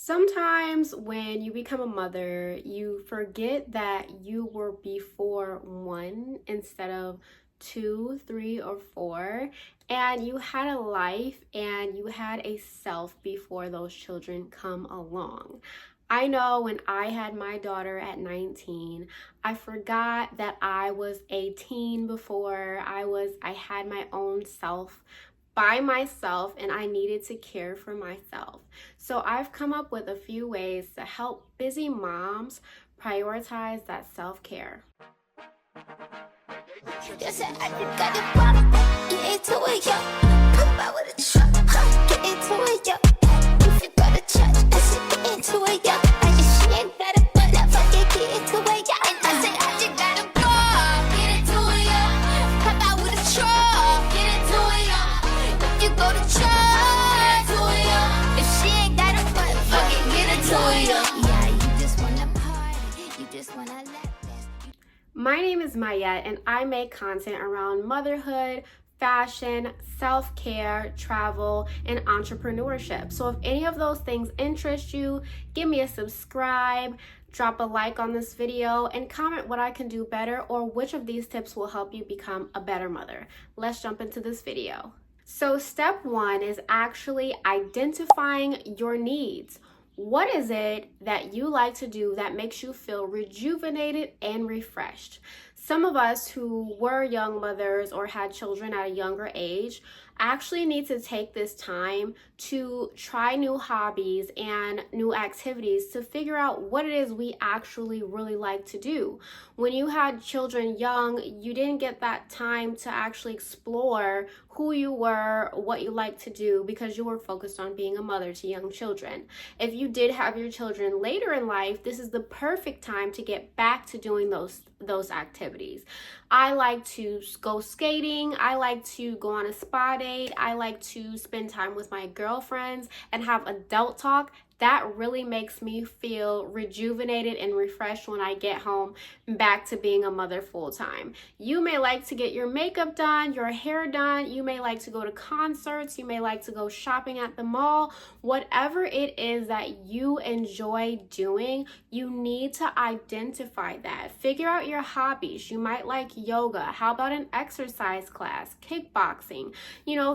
Sometimes when you become a mother, you forget that you were before one instead of two, three, or four, and you had a life and you had a self before those children come along. I know when I had my daughter at 19, I forgot that I was a teen before I had my own self by myself and I needed to care for myself. So I've come up with a few ways to help busy moms prioritize that self-care. My name is Mayet and I make content around motherhood, fashion, self-care, travel, and entrepreneurship. So if any of those things interest you, give me a subscribe, drop a like on this video, and comment what I can do better or which of these tips will help you become a better mother. Let's jump into this video. So step one is actually identifying your needs. What is it that you like to do that makes you feel rejuvenated and refreshed? Some of us who were young mothers or had children at a younger age actually need to take this time to try new hobbies and new activities to figure out what it is we actually really like to do. When you had children young, you didn't get that time to actually explore who you were, what you like to do, because you were focused on being a mother to young children. If you did have your children later in life, this is the perfect time to get back to doing those activities. I like to go skating. I like to go on a spa date. I like to spend time with my girlfriends and have adult talk. That really makes me feel rejuvenated and refreshed when I get home back to being a mother full time. You may like to get your makeup done, your hair done. You may like to go to concerts. You may like to go shopping at the mall. Whatever it is that you enjoy doing, you need to identify that. Figure out your hobbies. You might like yoga. How about an exercise class, kickboxing?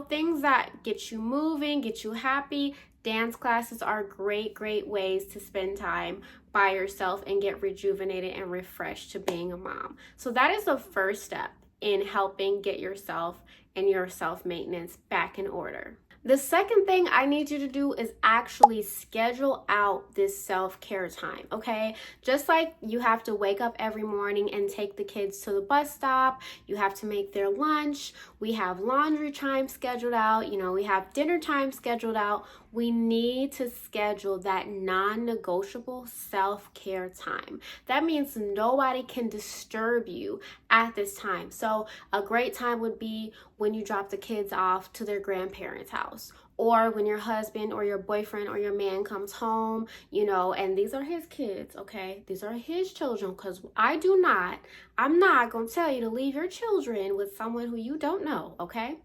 Things that get you moving, get you happy. Dance classes are great ways to spend time by yourself and get rejuvenated and refreshed to being a mom. So that is the first step in helping get yourself and your self-maintenance back in order. The second thing I need you to do is actually schedule out this self-care time, okay? Just like you have to wake up every morning and take the kids to the bus stop, you have to make their lunch, we have laundry time scheduled out, we have dinner time scheduled out. We need to schedule that non-negotiable self-care time. That means nobody can disturb you at this time. So a great time would be when you drop the kids off to their grandparents' house, or when your husband or your boyfriend or your man comes home, and these are his kids, okay? These are his children, because I'm not going to tell you to leave your children with someone who you don't know, okay?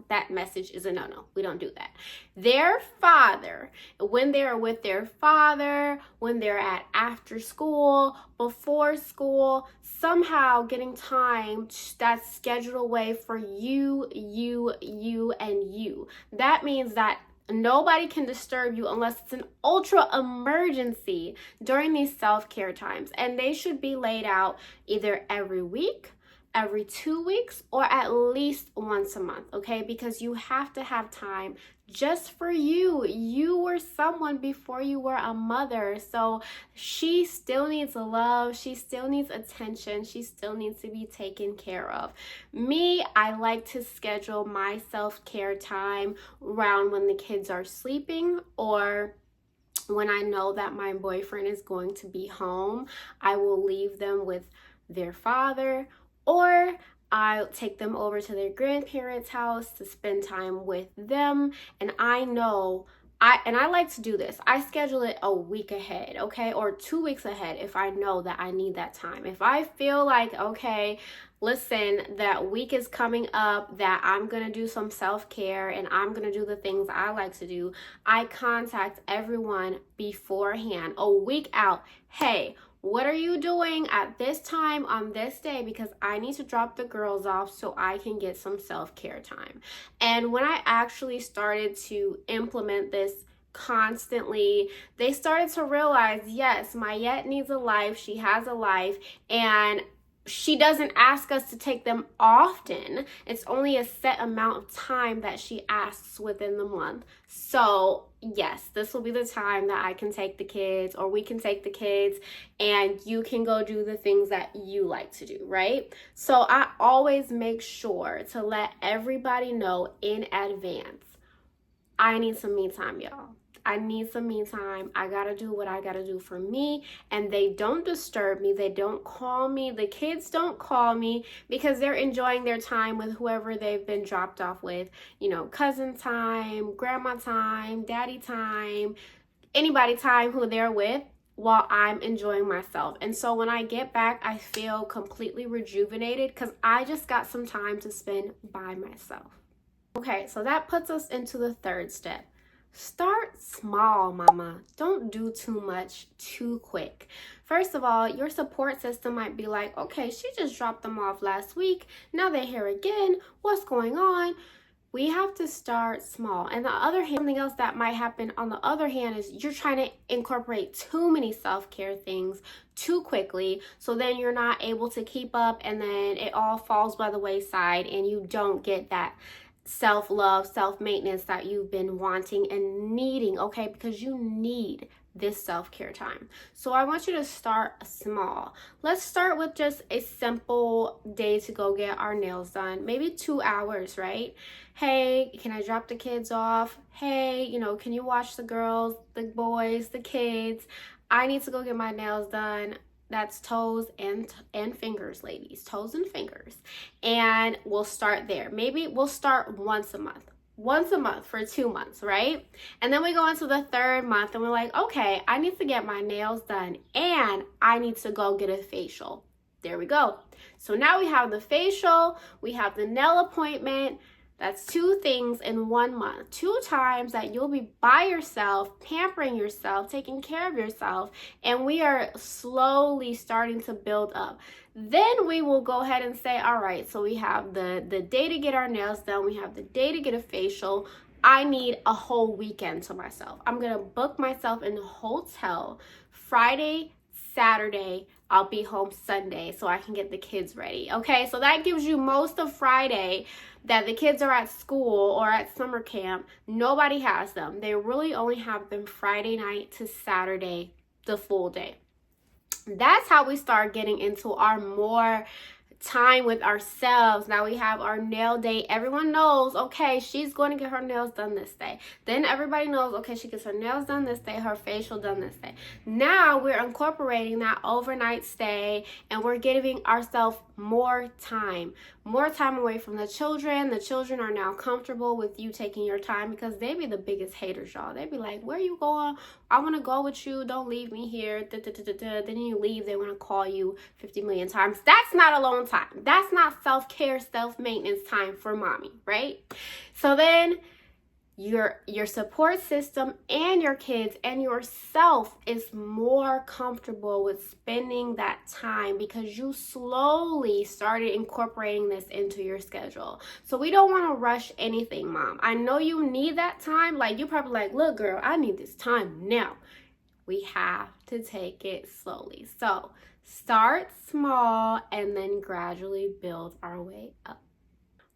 That message is a no-no. We don't do that. Their father, when they're with their father, when they're at after school, before school, somehow getting time that's scheduled away for you, and you. That means that nobody can disturb you unless it's an ultra emergency during these self-care times. And they should be laid out either every week, every 2 weeks, or at least once a month, okay? Because you have to have time just for you. You were someone before you were a mother, so she still needs love, she still needs attention, she still needs to be taken care of. Me, I like to schedule my self-care time around when the kids are sleeping, or when I know that my boyfriend is going to be home. I will leave them with their father, or I'll take them over to their grandparents' house to spend time with them. And I like to do this. I schedule it a week ahead, okay? Or 2 weeks ahead if I know that I need that time. If I feel like, okay, listen, that week is coming up that I'm going to do some self-care and I'm going to do the things I like to do, I contact everyone beforehand, a week out. Hey, what are you doing at this time on this day? Because I need to drop the girls off so I can get some self-care time. And when I actually started to implement this constantly, they started to realize, yes, Mayet needs a life. She has a life, and she doesn't ask us to take them often. It's only a set amount of time that she asks within the month. So yes, this will be the time that I can take the kids, or we can take the kids, and you can go do the things that you like to do, right? So I always make sure to let everybody know in advance, I need some me time, y'all. I need some me time. I gotta do what I gotta do for me, and they don't disturb me. They don't call me. The kids don't call me because they're enjoying their time with whoever they've been dropped off with. You know, cousin time, grandma time, daddy time, anybody time who they're with, while I'm enjoying myself. And so when I get back, I feel completely rejuvenated because I just got some time to spend by myself. Okay, so that puts us into the third step. Start small, mama. Don't do too much too quick. First of all, your support system might be like, okay, she just dropped them off last week. Now they're here again. What's going on? We have to start small. And the other hand, something else that might happen on the other hand is you're trying to incorporate too many self-care things too quickly. So then you're not able to keep up, and then it all falls by the wayside and you don't get that self-love, self-maintenance that you've been wanting and needing, okay? Because you need this self-care time. So I want you to start small. Let's start with just a simple day to go get our nails done. Maybe 2 hours, right? Hey, can I drop the kids off? Hey, you know, can you watch the girls, the boys, the kids? I need to go get my nails done. That's toes and fingers, ladies. Toes and fingers. And we'll start there. Maybe we'll start once a month. Once a month for 2 months, right? And then we go into the third month and we're like, okay, I need to get my nails done and I need to go get a facial. There we go. So now we have the facial, we have the nail appointment. That's 2 things in 1 month. 2 times that you'll be by yourself, pampering yourself, taking care of yourself, and we are slowly starting to build up. Then we will go ahead and say, all right, so we have the day to get our nails done, we have the day to get a facial. I need a whole weekend to myself. I'm gonna book myself in a hotel Friday, Saturday. I'll be home Sunday so I can get the kids ready. Okay, so that gives you most of Friday that the kids are at school or at summer camp. Nobody has them. They really only have them Friday night to Saturday, the full day. That's how we start getting into our more time with ourselves. Now we have our nail date. Everyone knows, okay, she's going to get her nails done this day. Then everybody knows, okay, she gets her nails done this day, her facial done this day. Now we're incorporating that overnight stay and we're giving ourselves more time away from the children. The children are now comfortable with you taking your time because they be the biggest haters, y'all. They be like, where you going? I want to go with you. Don't leave me here. Then you leave. They want to call you 50 million times. That's not alone time. That's not self-care, self-maintenance time for mommy, right? So then your support system and your kids and yourself is more comfortable with spending that time because you slowly started incorporating this into your schedule. So we don't want to rush anything, mom. I know you need that time. Like, you probably like, look, girl, I need this time now. We have to take it slowly. So start small and then gradually build our way up.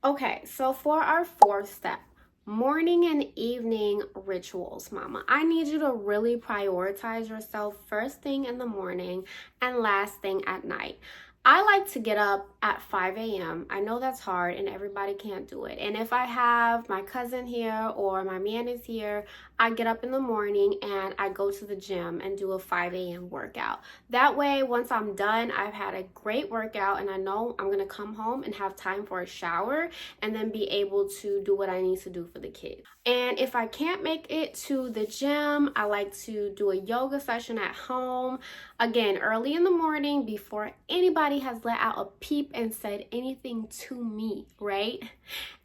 Okay, so for our fourth step, morning and evening rituals, mama. I need you to really prioritize yourself first thing in the morning and last thing at night. I like to get up at 5 a.m. I know that's hard and everybody can't do it. And if I have my cousin here or my man is here, I get up in the morning and I go to the gym and do a 5 a.m. workout. That way, once I'm done, I've had a great workout and I know I'm going to come home and have time for a shower and then be able to do what I need to do for the kids. And if I can't make it to the gym, I like to do a yoga session at home. Again, early in the morning before anybody has let out a peep asleep and said anything to me, right?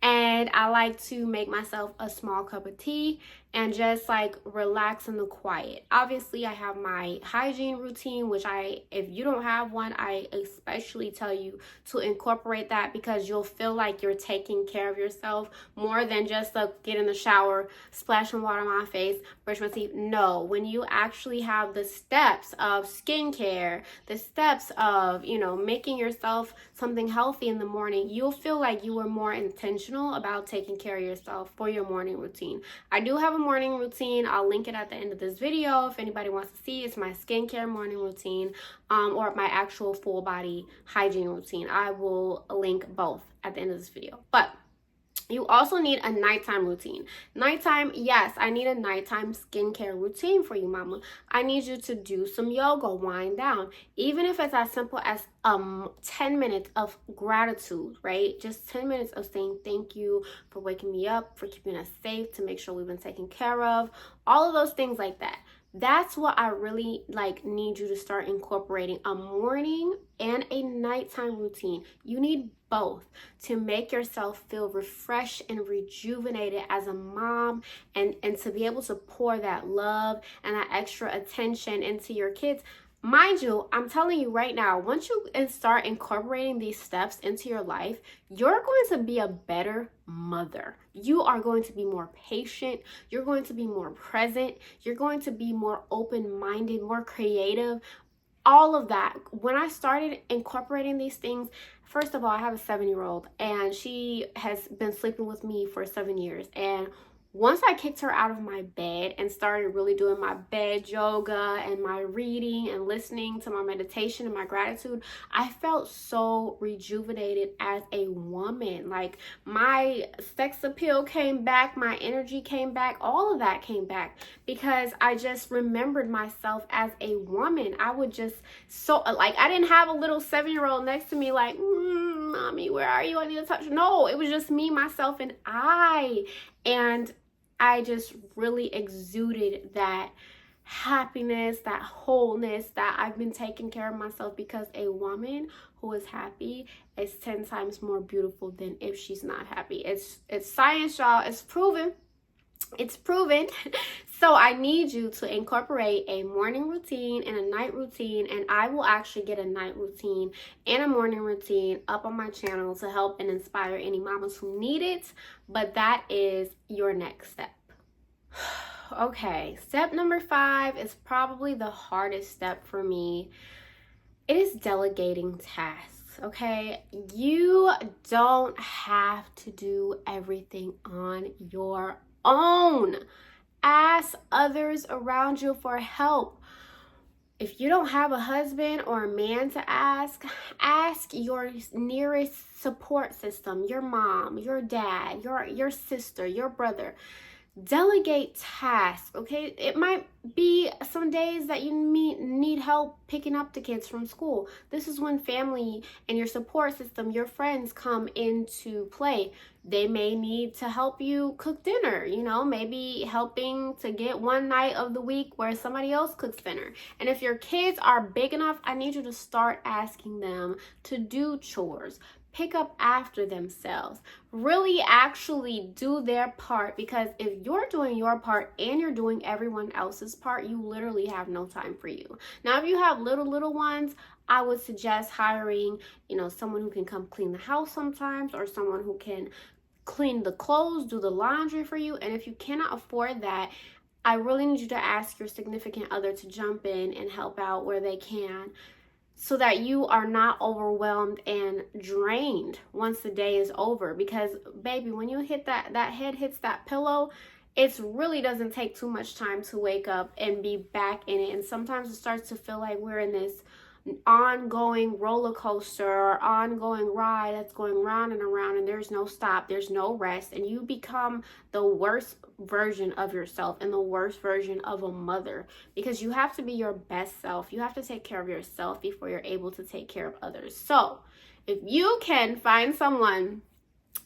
And I like to make myself a small cup of tea and just like relax in the quiet. Obviously, I have my hygiene routine, which if you don't have one, I especially tell you to incorporate that, because you'll feel like you're taking care of yourself more than just like get in the shower, splash some water on my face, brush my teeth. No, when you actually have the steps of skincare, the steps of, making yourself something healthy in the morning, you'll feel like you were more intentional about taking care of yourself for your morning routine. I do have a morning routine. I'll link it at the end of this video if anybody wants to see. It's my skincare morning routine, or my actual full body hygiene routine. I will link both at the end of this video. But you also need a nighttime routine. Nighttime, yes, I need a nighttime skincare routine for you, mama. I need you to do some yoga, wind down. Even if it's as simple as 10 minutes of gratitude, right? Just 10 minutes of saying thank you for waking me up, for keeping us safe, to make sure we've been taken care of. All of those things like that. That's what I really need you to start incorporating, a morning and a nighttime routine. You need both to make yourself feel refreshed and rejuvenated as a mom, and to be able to pour that love and that extra attention into your kids. Mind you, I'm telling you right now, once you start incorporating these steps into your life, you're going to be a better mother. You are going to be more patient. You're going to be more present. You're going to be more open-minded, more creative. All of that. When I started incorporating these things, first of all, I have a 7-year-old, and she has been sleeping with me for 7 years. And once I kicked her out of my bed and started really doing my bed yoga and my reading and listening to my meditation and my gratitude, I felt so rejuvenated as a woman. Like, my sex appeal came back, my energy came back, all of that came back, because I just remembered myself as a woman. I would just I didn't have a little 7-year-old next to me like, mommy, where are you? I need to touch. No, it was just me, myself, and I. And I just really exuded that happiness, that wholeness, that I've been taking care of myself, because a woman who is happy is 10 times more beautiful than if she's not happy. It's science, y'all. It's proven. It's proven. So I need you to incorporate a morning routine and a night routine, and I will actually get a night routine and a morning routine up on my channel to help and inspire any mamas who need it. But that is your next step. Okay, step number 5 is probably the hardest step for me. It is delegating tasks. Okay, you don't have to do everything on your own. Ask others around you for help. If you don't have a husband or a man to ask your nearest support system, your mom, your dad, your sister, your brother. Delegate tasks, okay? It might be some days that you need help picking up the kids from school. This is when family and your support system, your friends, come into play. They may need to help you cook dinner, maybe helping to get one night of the week where somebody else cooks dinner. And if your kids are big enough, I need you to start asking them to do chores. Pick up after themselves. Really actually do their part, because if you're doing your part and you're doing everyone else's part, you literally have no time for you. Now, if you have little ones, I would suggest hiring, someone who can come clean the house sometimes, or someone who can clean the clothes, do the laundry for you. And if you cannot afford that, I really need you to ask your significant other to jump in and help out where they can, so that you are not overwhelmed and drained once the day is over. Because baby, when you hit that head hits that pillow, it really doesn't take too much time to wake up and be back in it. And sometimes it starts to feel like we're in this ongoing roller coaster or ongoing ride that's going round and around, and there's no stop, there's no rest, and you become the worst version of yourself and the worst version of a mother, because you have to be your best self. You have to take care of yourself before you're able to take care of others. So if you can find someone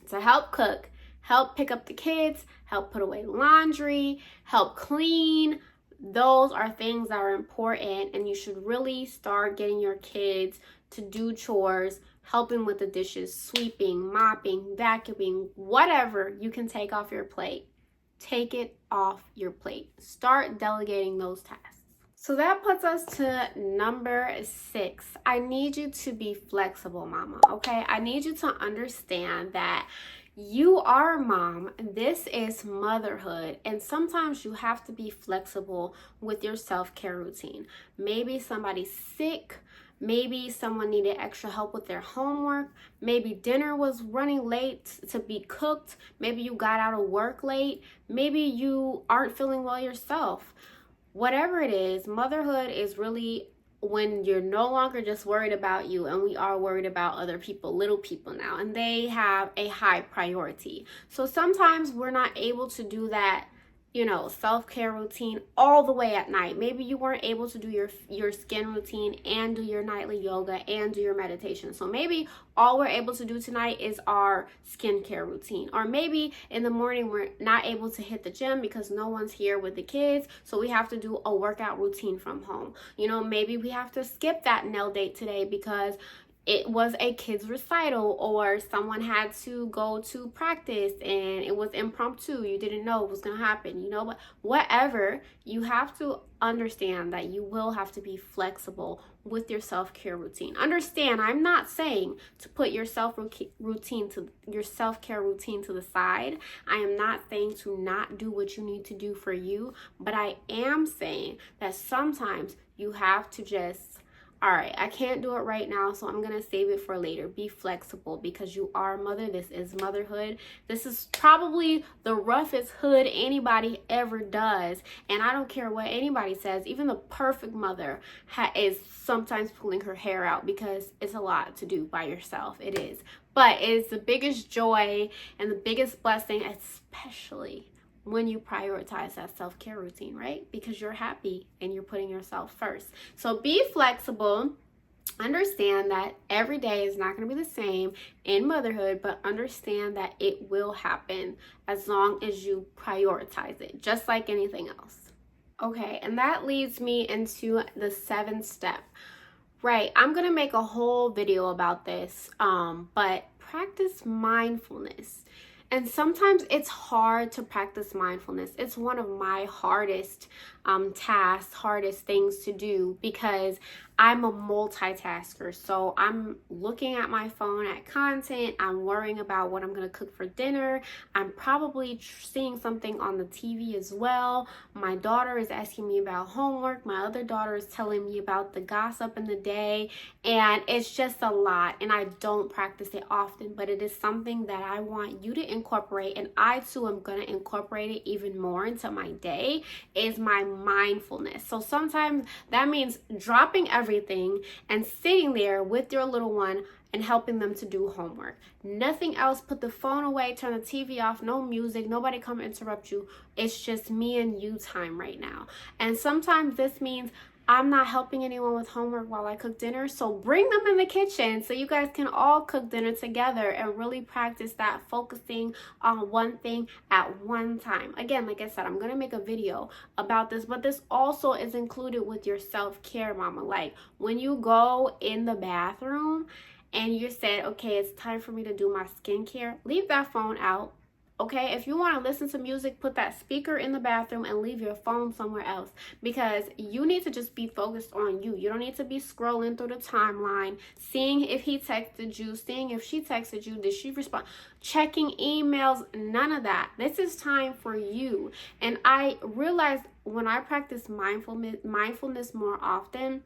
to help cook, help pick up the kids, help put away laundry, help clean, those are things that are important, and you should really start getting your kids to do chores, helping with the dishes, sweeping, mopping, vacuuming, whatever you can take off your plate. Take it off your plate. Start delegating those tasks. So that puts us to number 6. I need you to be flexible, mama, okay? I need you to understand that you are a mom. This is motherhood. And sometimes you have to be flexible with your self-care routine. Maybe somebody's sick. Maybe someone needed extra help with their homework. Maybe dinner was running late to be cooked. Maybe you got out of work late. Maybe you aren't feeling well yourself. Whatever it is, motherhood is really when you're no longer just worried about you, and we are worried about other people, little people now, and they have a high priority. So sometimes we're not able to do that, self-care routine all the way at night. Maybe you weren't able to do your skin routine and do your nightly yoga and do your meditation. So maybe all we're able to do tonight is our skincare routine. Or maybe in the morning we're not able to hit the gym because no one's here with the kids, so we have to do a workout routine from home. Maybe we have to skip that nail date today because it was a kid's recital, or someone had to go to practice and it was impromptu. You didn't know it was going to happen, but whatever, you have to understand that you will have to be flexible with your self-care routine. Understand, I'm not saying to put your self-care routine to the side. I am not saying to not do what you need to do for you, but I am saying that sometimes you have to just, all right, I can't do it right now, so I'm going to save it for later. Be flexible because you are a mother. This is motherhood. This is probably the roughest hood anybody ever does. And I don't care what anybody says. Even the perfect mother is sometimes pulling her hair out because it's a lot to do by yourself. It is. But it is the biggest joy and the biggest blessing, especially when you prioritize that self-care routine, right? Because you're happy and you're putting yourself first. So be flexible. Understand that every day is not going to be the same in motherhood, but understand that it will happen as long as you prioritize it, just like anything else. Okay, and that leads me into the 7th step. Right, I'm going to make a whole video about this, but practice mindfulness. And sometimes it's hard to practice mindfulness. It's one of my hardest tasks, hardest things to do, because I'm a multitasker. So I'm looking at my phone at content. I'm worrying about what I'm going to cook for dinner. I'm probably seeing something on the TV as well. My daughter is asking me about homework. My other daughter is telling me about the gossip in the day. And it's just a lot. And I don't practice it often, but it is something that I want you to incorporate. And I too am going to incorporate it even more into my day, is my mindfulness. So sometimes that means dropping everything and sitting there with your little one and helping them to do homework. Nothing else. Put the phone away, turn the TV off, no music, nobody come interrupt you. It's just me and you time right now. And sometimes this means I'm not helping anyone with homework while I cook dinner, so bring them in the kitchen so you guys can all cook dinner together and really practice that focusing on one thing at one time. Again, like I said, I'm going to make a video about this, but this also is included with your self-care, mama. Like when you go in the bathroom and you said, okay, it's time for me to do my skincare, leave that phone out. Okay, if you want to listen to music, put that speaker in the bathroom and leave your phone somewhere else, because you need to just be focused on you. You don't need to be scrolling through the timeline, seeing if he texted you, seeing if she texted you, did she respond, checking emails, none of that. This is time for you. And I realized when I practice mindfulness more often,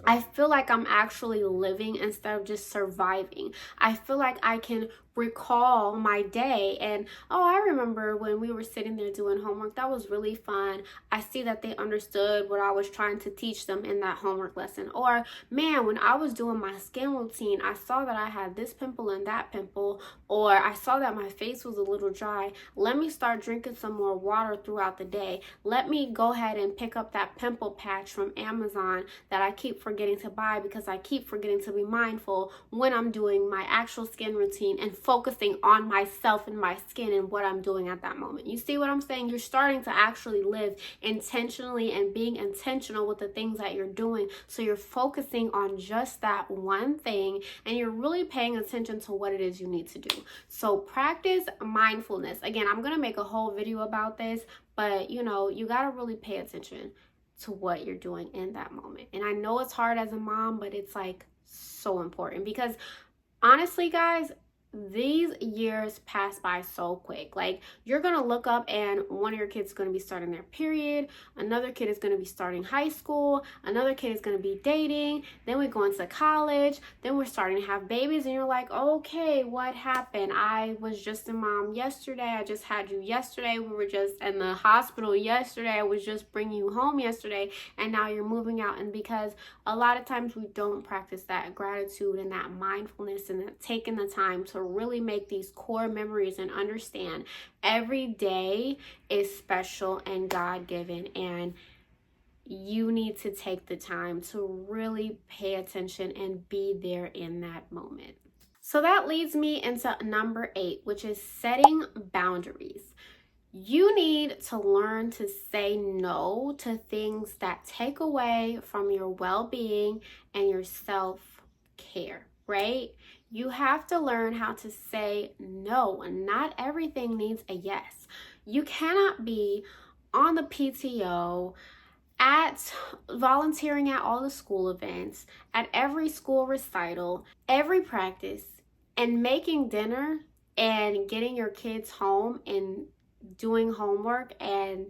I feel like I'm actually living instead of just surviving. I feel like I can recall my day and, oh, I remember when we were sitting there doing homework. That was really fun. I see that they understood what I was trying to teach them in that homework lesson. Or, man, when I was doing my skin routine, I saw that I had this pimple and that pimple, or I saw that my face was a little dry. Let me start drinking some more water throughout the day. Let me go ahead and pick up that pimple patch from Amazon that I keep forgetting to buy because I keep forgetting to be mindful when I'm doing my actual skin routine, and focusing on myself and my skin and what I'm doing at that moment. You see what I'm saying? You're starting to actually live intentionally and being intentional with the things that you're doing. So you're focusing on just that one thing, and you're really paying attention to what it is you need to do. So practice mindfulness. Again, I'm going to make a whole video about this, but you got to really pay attention to what you're doing in that moment. And I know it's hard as a mom, but it's like so important, because honestly, guys, these years pass by so quick. Like, you're gonna look up and one of your kids is gonna be starting their period, another kid is gonna be starting high school, another kid is gonna be dating, then we go into college, then we're starting to have babies, and you're like, okay, what happened? I was just a mom yesterday, I just had you yesterday, we were just in the hospital yesterday, I was just bringing you home yesterday, and now you're moving out. And because a lot of times we don't practice that gratitude and that mindfulness and that taking the time to really make these core memories and understand every day is special and God-given, and you need to take the time to really pay attention and be there in that moment. So that leads me into number 8, which is setting boundaries. You need to learn to say no to things that take away from your well-being and your self-care, right? You have to learn how to say no, and not everything needs a yes. You cannot be on the PTO, at volunteering at all the school events, at every school recital, every practice, and making dinner and getting your kids home and doing homework and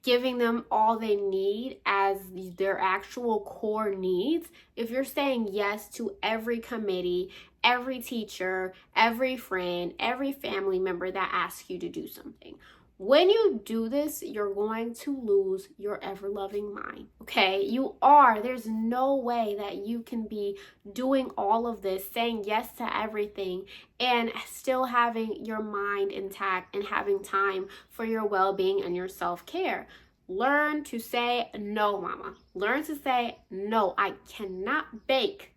giving them all they need as their actual core needs. If you're saying yes to every committee, every teacher, every friend, every family member that asks you to do something, when you do this, you're going to lose your ever-loving mind, okay? You are. There's no way that you can be doing all of this, saying yes to everything, and still having your mind intact and having time for your well-being and your self-care. Learn to say no, mama. Learn to say no. I cannot bake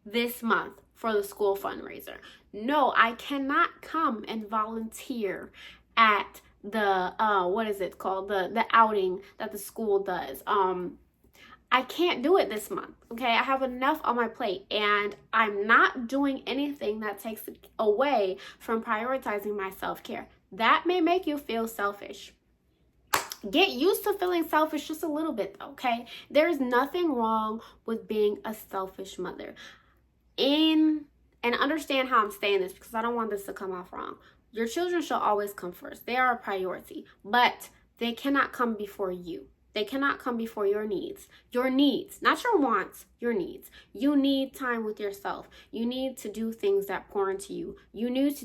this month for the school fundraiser. No, I cannot come and volunteer at the what is it called, the outing that the school does. I can't do it this month, okay? I have enough on my plate, and I'm not doing anything that takes away from prioritizing my self-care. That may make you feel selfish. Get used to feeling selfish just a little bit, though, okay? There's nothing wrong with being a selfish mother. And understand how I'm saying this, because I don't want this to come off wrong. Your children shall always come first. They are a priority, but they cannot come before you. They cannot come before your needs. Your needs, not your wants, your needs. You need time with yourself. You need to do things that pour into you. You need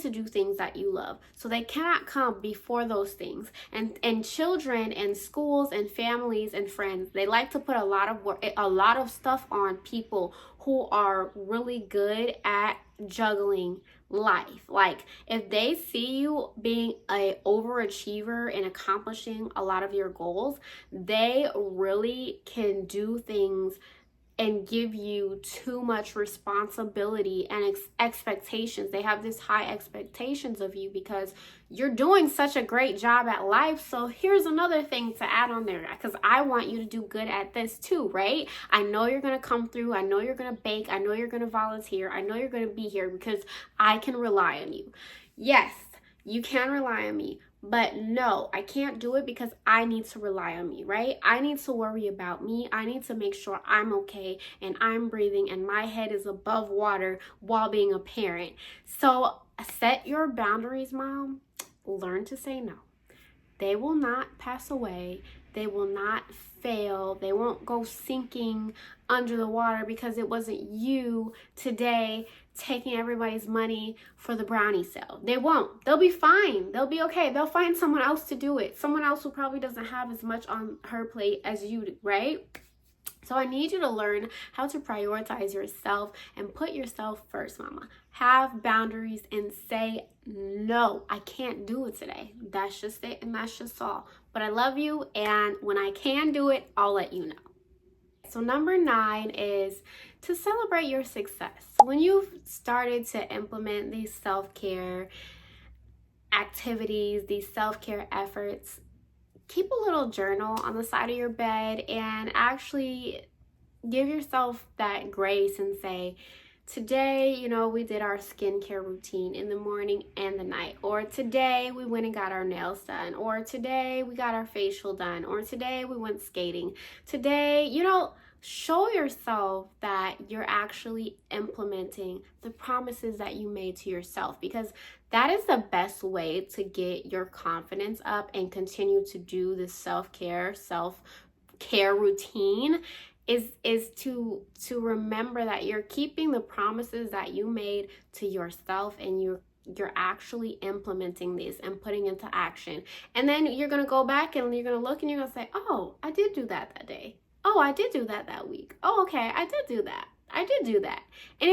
to do things that you love. So they cannot come before those things. And children and schools and families and friends, they like to put a lot of stuff on people who are really good at juggling life. Like, if they see you being an overachiever and accomplishing a lot of your goals, they really can do things and give you too much responsibility and expectations. They have this high expectations of you because you're doing such a great job at life. So here's another thing to add on there, because I want you to do good at this too, right? I know you're going to come through. I know you're going to bake. I know you're going to volunteer. I know you're going to be here because I can rely on you. Yes, you can rely on me. But no, I can't do it because I need to rely on me, right? I need to worry about me. I need to make sure I'm okay and I'm breathing and my head is above water while being a parent. So set your boundaries, mom. Learn to say no. They will not pass away. They will not fail. They won't go sinking under the water because it wasn't you today taking everybody's money for the brownie sale. They won't. They'll be fine. They'll be okay. They'll find someone else to do it. Someone else who probably doesn't have as much on her plate as you do, right? So I need you to learn how to prioritize yourself and put yourself first, mama. Have boundaries and say, no, I can't do it today. That's just it, and that's just all. But I love you, and when I can do it, I'll let you know. So number 9 is to celebrate your success. When you've started to implement these self-care activities, these self-care efforts, keep a little journal on the side of your bed and actually give yourself that grace and say, today, we did our skincare routine in the morning and the night, or today we went and got our nails done, or today we got our facial done, or today we went skating. Today, show yourself that you're actually implementing the promises that you made to yourself, because that is the best way to get your confidence up and continue to do this self-care routine is to remember that you're keeping the promises that you made to yourself, and you're actually implementing these and putting into action. And then you're going to go back and you're going to look and you're going to say, oh, I did do that day. Oh, I did do that week. Oh, okay, I did do that. I did do that. And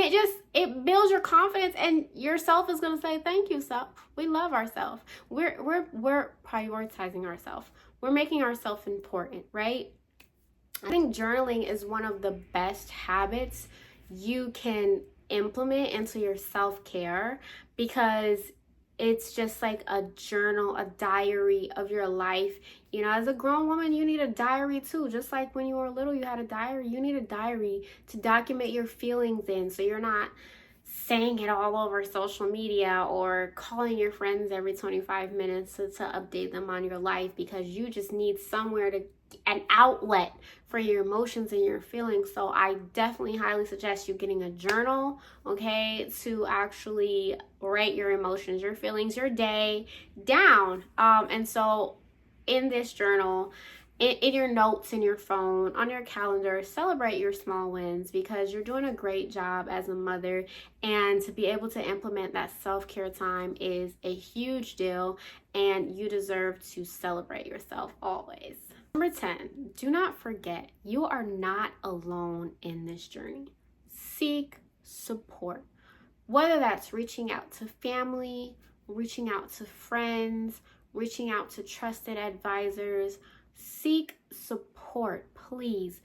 it builds your confidence, and yourself is going to say, thank you, self. We love ourselves. We're prioritizing ourselves. We're making ourselves important, right? I think journaling is one of the best habits you can implement into your self-care, because it's just like a journal, a diary of your life. As a grown woman, you need a diary too. Just like when you were little, you had a diary. You need a diary to document your feelings in, so you're not saying it all over social media or calling your friends every 25 minutes to update them on your life, because you just need somewhere an outlet for your emotions and your feelings. So I definitely highly suggest you getting a journal, okay, to actually write your emotions, your feelings, your day down. And so in this journal, in your notes, in your phone, on your calendar, celebrate your small wins, because you're doing a great job as a mother, and to be able to implement that self-care time is a huge deal, and you deserve to celebrate yourself always. Number 10, do not forget, you are not alone in this journey. Seek support, whether that's reaching out to family, reaching out to friends, reaching out to trusted advisors. Seek support, please.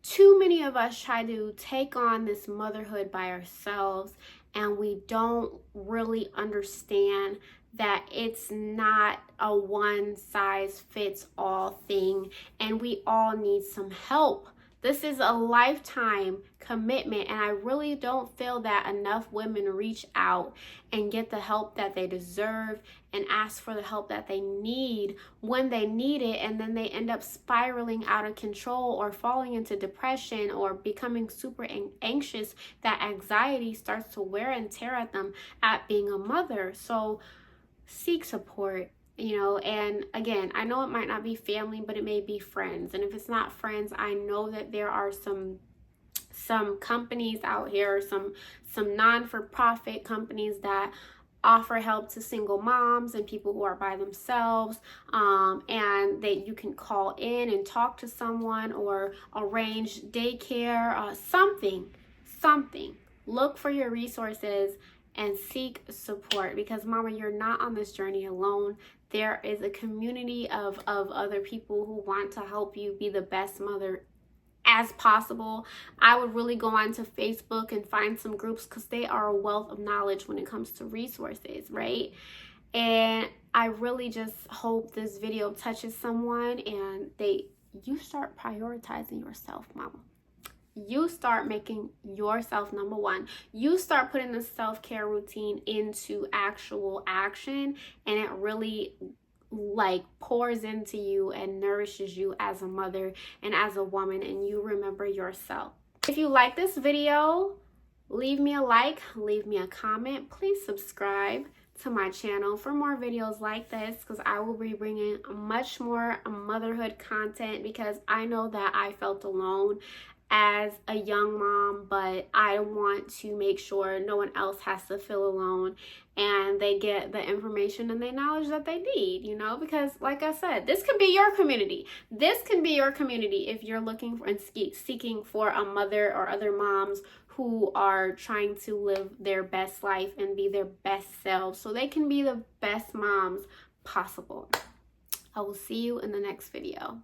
Too many of us try to take on this motherhood by ourselves, and we don't really understand that it's not a one-size-fits-all thing, and we all need some help. This is a lifetime commitment, and I really don't feel that enough women reach out and get the help that they deserve and ask for the help that they need when they need it, and then they end up spiraling out of control or falling into depression or becoming super anxious. That anxiety starts to wear and tear at them at being a mother. So seek support. And again, I know it might not be family, but it may be friends. And if it's not friends, I know that there are some companies out here, some non-for-profit companies that offer help to single moms and people who are by themselves, and that you can call in and talk to someone or arrange daycare, something. Look for your resources and seek support, because mama, you're not on this journey alone. There is a community of other people who want to help you be the best mother as possible. I would really go onto Facebook and find some groups, because they are a wealth of knowledge when it comes to resources, right? And I really just hope this video touches someone, and you start prioritizing yourself, mama. You start making yourself number one. You start putting the self-care routine into actual action, and it really pours into you and nourishes you as a mother and as a woman, and you remember yourself. If you like this video, leave me a like, leave me a comment. Please subscribe to my channel for more videos like this, because I will be bringing much more motherhood content, because I know that I felt alone as a young mom, but I want to make sure no one else has to feel alone, and they get the information and the knowledge that they need, because like I said, this can be your community. This can be your community if you're looking for and seeking for a mother or other moms who are trying to live their best life and be their best selves, so they can be the best moms possible. I will see you in the next video.